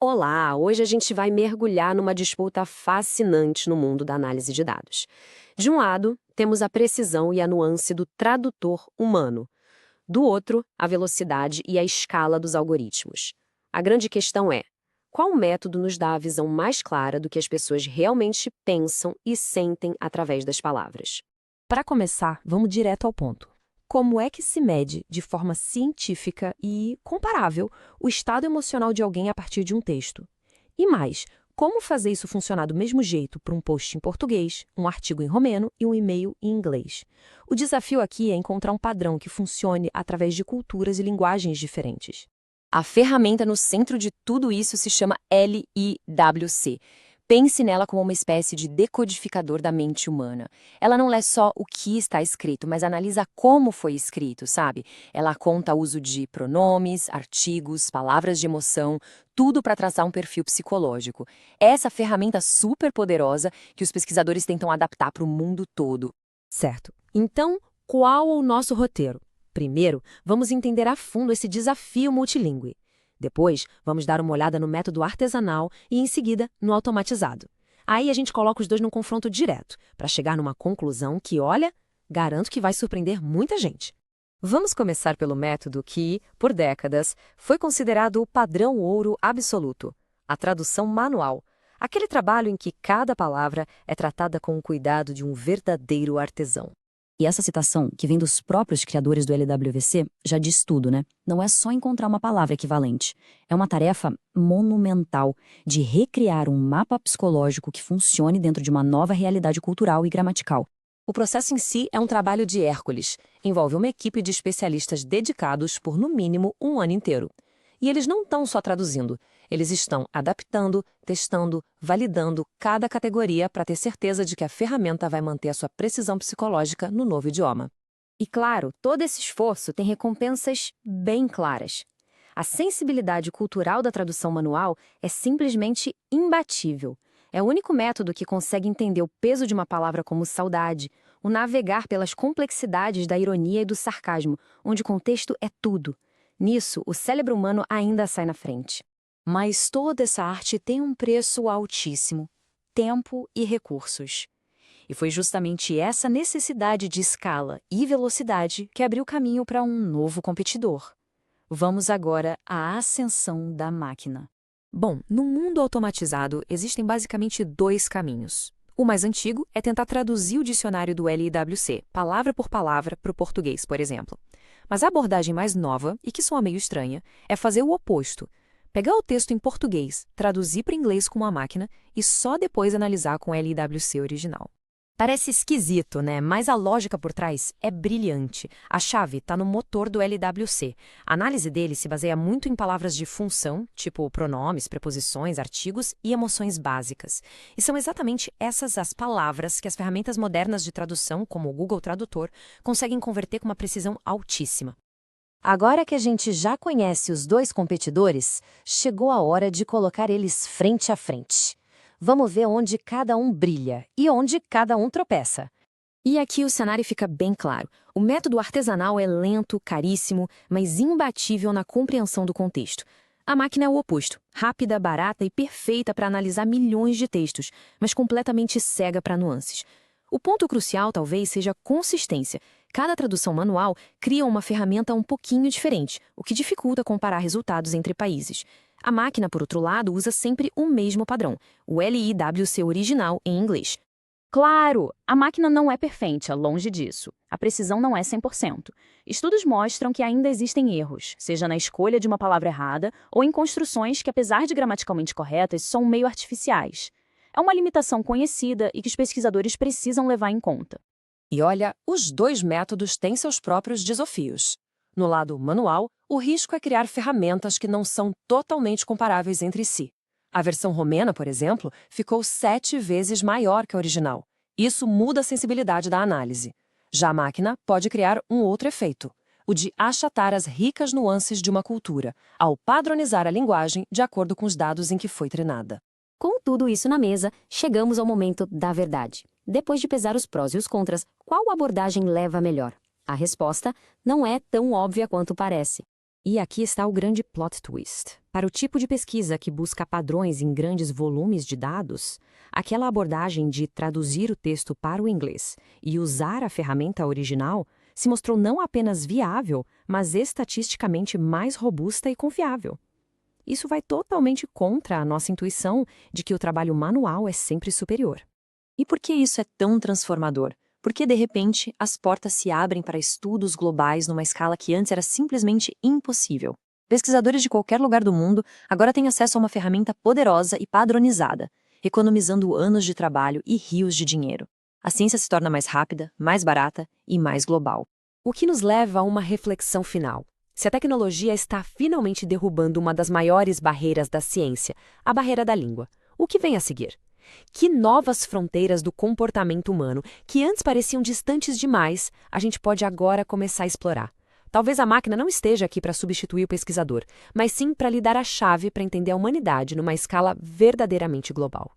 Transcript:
Olá! Hoje a gente vai mergulhar numa disputa fascinante no mundo da análise de dados. De um lado, temos a precisão e a nuance do tradutor humano. Do outro, a velocidade e a escala dos algoritmos. A grande questão é: qual método nos dá a visão mais clara do que as pessoas realmente pensam e sentem através das palavras? Para começar, vamos direto ao ponto. Como é que se mede, de forma científica e comparável, o estado emocional de alguém a partir de um texto? E mais, como fazer isso funcionar do mesmo jeito para um post em português, um artigo em romeno e um e-mail em inglês? O desafio aqui é encontrar um padrão que funcione através de culturas e linguagens diferentes. A ferramenta no centro de tudo isso se chama LIWC. Pense nela como uma espécie de decodificador da mente humana. Ela não lê só o que está escrito, mas analisa como foi escrito, sabe? Ela conta o uso de pronomes, artigos, palavras de emoção, tudo para traçar um perfil psicológico. É essa ferramenta super poderosa que os pesquisadores tentam adaptar para o mundo todo. Certo. Então, qual o nosso roteiro? Primeiro, vamos entender a fundo esse desafio multilingüe. Depois, vamos dar uma olhada no método artesanal e, em seguida, no automatizado. Aí a gente coloca os dois num confronto direto, para chegar numa conclusão que, olha, garanto que vai surpreender muita gente. Vamos começar pelo método que, por décadas, foi considerado o padrão ouro absoluto, a tradução manual. Aquele trabalho em que cada palavra é tratada com o cuidado de um verdadeiro artesão. E essa citação, que vem dos próprios criadores do LWC, já diz tudo, né? Não é só encontrar uma palavra equivalente. É uma tarefa monumental de recriar um mapa psicológico que funcione dentro de uma nova realidade cultural e gramatical. O processo em si é um trabalho de Hércules. Envolve uma equipe de especialistas dedicados por, no mínimo, um ano inteiro. E eles não estão só traduzindo, eles estão adaptando, testando, validando cada categoria para ter certeza de que a ferramenta vai manter a sua precisão psicológica no novo idioma. E claro, todo esse esforço tem recompensas bem claras. A sensibilidade cultural da tradução manual é simplesmente imbatível. É o único método que consegue entender o peso de uma palavra como saudade, o navegar pelas complexidades da ironia e do sarcasmo, onde o contexto é tudo. Nisso, o cérebro humano ainda sai na frente. Mas toda essa arte tem um preço altíssimo: tempo e recursos. E foi justamente essa necessidade de escala e velocidade que abriu caminho para um novo competidor. Vamos agora à ascensão da máquina. Bom, no mundo automatizado, existem basicamente dois caminhos. O mais antigo é tentar traduzir o dicionário do LIWC, palavra por palavra, para o português, por exemplo. Mas a abordagem mais nova, e que soa meio estranha, é fazer o oposto. Pegar o texto em português, traduzir para inglês com uma máquina e só depois analisar com o LIWC original. Parece esquisito, né? Mas a lógica por trás é brilhante. A chave está no motor do LWC. A análise dele se baseia muito em palavras de função, tipo pronomes, preposições, artigos e emoções básicas. E são exatamente essas as palavras que as ferramentas modernas de tradução, como o Google Tradutor, conseguem converter com uma precisão altíssima. Agora que a gente já conhece os dois competidores, chegou a hora de colocar eles frente a frente. Vamos ver onde cada um brilha e onde cada um tropeça. E aqui o cenário fica bem claro. O método artesanal é lento, caríssimo, mas imbatível na compreensão do contexto. A máquina é o oposto, rápida, barata e perfeita para analisar milhões de textos, mas completamente cega para nuances. O ponto crucial talvez seja a consistência. Cada tradução manual cria uma ferramenta um pouquinho diferente, o que dificulta comparar resultados entre países. A máquina, por outro lado, usa sempre o mesmo padrão, o LIWC original em inglês. Claro, a máquina não é perfeita, longe disso. A precisão não é 100%. Estudos mostram que ainda existem erros, seja na escolha de uma palavra errada ou em construções que, apesar de gramaticalmente corretas, são meio artificiais. É uma limitação conhecida e que os pesquisadores precisam levar em conta. E olha, os dois métodos têm seus próprios desafios. No lado manual, o risco é criar ferramentas que não são totalmente comparáveis entre si. A versão romena, por exemplo, ficou 7 vezes maior que a original. Isso muda a sensibilidade da análise. Já a máquina pode criar um outro efeito, o de achatar as ricas nuances de uma cultura, ao padronizar a linguagem de acordo com os dados em que foi treinada. Com tudo isso na mesa, chegamos ao momento da verdade. Depois de pesar os prós e os contras, qual abordagem leva melhor? A resposta não é tão óbvia quanto parece. E aqui está o grande plot twist. Para o tipo de pesquisa que busca padrões em grandes volumes de dados, aquela abordagem de traduzir o texto para o inglês e usar a ferramenta original se mostrou não apenas viável, mas estatisticamente mais robusta e confiável. Isso vai totalmente contra a nossa intuição de que o trabalho manual é sempre superior. E por que isso é tão transformador? Porque, de repente, as portas se abrem para estudos globais numa escala que antes era simplesmente impossível. Pesquisadores de qualquer lugar do mundo agora têm acesso a uma ferramenta poderosa e padronizada, economizando anos de trabalho e rios de dinheiro. A ciência se torna mais rápida, mais barata e mais global. O que nos leva a uma reflexão final. Se a tecnologia está finalmente derrubando uma das maiores barreiras da ciência, a barreira da língua, o que vem a seguir? Que novas fronteiras do comportamento humano, que antes pareciam distantes demais, a gente pode agora começar a explorar? Talvez a máquina não esteja aqui para substituir o pesquisador, mas sim para lhe dar a chave para entender a humanidade numa escala verdadeiramente global.